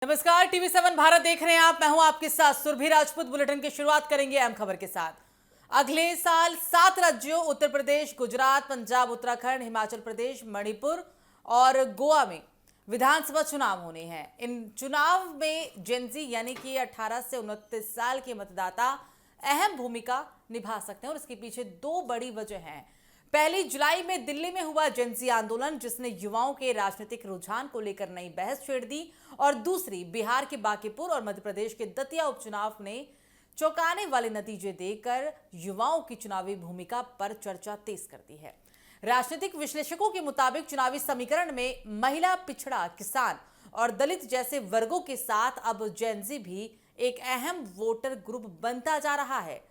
नमस्कार, टीवी7 भारत देख रहे हैं आप। मैं हूं आपके साथ सुरभि राजपूत। बुलेटिन की शुरुआत करेंगे अहम खबर के साथ। अगले साल 7 राज्यों उत्तर प्रदेश, गुजरात, पंजाब, उत्तराखंड, हिमाचल प्रदेश, मणिपुर और गोवा में विधानसभा चुनाव होने हैं। इन चुनाव में जेनजी यानी कि 18 से 29 साल के मतदाता अहम भूमिका निभा सकते हैं और इसके पीछे दो बड़ी वजह हैं। पहली जुलाई में दिल्ली में हुआ जेनजी आंदोलन, जिसने युवाओं के राजनीतिक रुझान को लेकर नई बहस छेड़ दी, और दूसरी बिहार के बांकीपुर और मध्य प्रदेश के दतिया उपचुनाव ने चौंकाने वाले नतीजे देकर युवाओं की चुनावी भूमिका पर चर्चा तेज कर दी है। राजनीतिक विश्लेषकों के मुताबिक चुनावी समीकरण में महिला, पिछड़ा, किसान और दलित जैसे वर्गों के साथ अब जेनजी भी एक अहम वोटर ग्रुप बनता जा रहा है।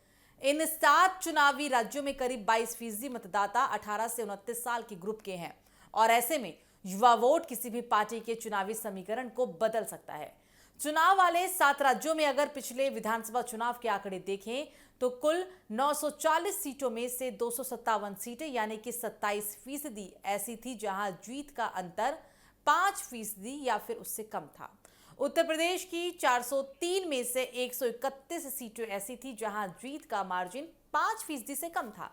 इन 7 चुनावी राज्यों में करीब 22% मतदाता 18 से 29 साल के ग्रुप के हैं और ऐसे में युवा वोट किसी भी पार्टी के चुनावी समीकरण को बदल सकता है। चुनाव वाले 7 राज्यों में अगर पिछले विधानसभा चुनाव के आंकड़े देखें तो कुल 940 सीटों में से 257 सीटें यानी कि 27% ऐसी थी जहां जीत का अंतर 5% या फिर उससे कम था। उत्तर प्रदेश की 403 में से 131 सीटें ऐसी थी जहां जीत का मार्जिन 5% से कम था।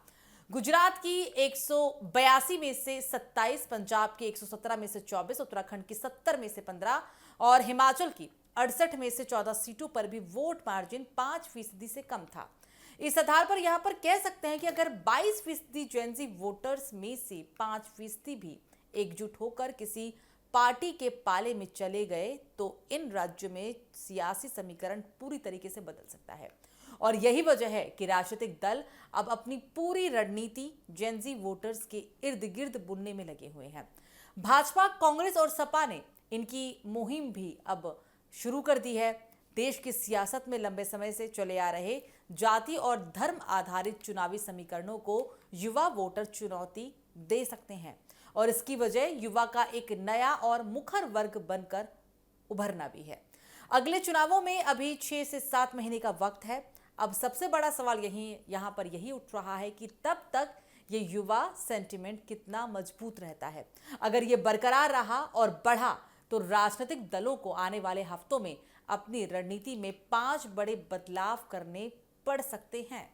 गुजरात की 182 में से 27, पंजाब की 117 में से 24, उत्तराखंड की 70 में से 15 और हिमाचल की 68 में से 14 सीटों पर भी वोट मार्जिन 5% से कम था। इस आधार पर यहां पर कह सकते हैं कि अगर 22% जेनजी वोटर्स में से 5% भी एकजुट होकर किसी पार्टी के पाले में चले गए तो इन राज्यों में सियासी समीकरण पूरी तरीके से बदल सकता है। और यही वजह है कि राजनीतिक दल अब अपनी पूरी रणनीति जेनजी वोटर्स के इर्द गिर्द बुनने में लगे हुए हैं। भाजपा, कांग्रेस और सपा ने इनकी मुहिम भी अब शुरू कर दी है। देश की सियासत में लंबे समय से चले आ रहे जाति और धर्म आधारित चुनावी समीकरणों को युवा वोटर चुनौती दे सकते हैं और इसकी वजह युवा का एक नया और मुखर वर्ग बनकर उभरना भी है। अगले चुनावों में अभी 6 से 7 महीने का वक्त है। अब सबसे बड़ा सवाल यहाँ पर यही उठ रहा है कि तब तक ये युवा सेंटिमेंट कितना मजबूत रहता है। अगर ये बरकरार रहा और बढ़ा तो राजनीतिक दलों को आने वाले हफ्तों में अपनी रणनीति में 5 बड़े बदलाव करने पड़ सकते हैं।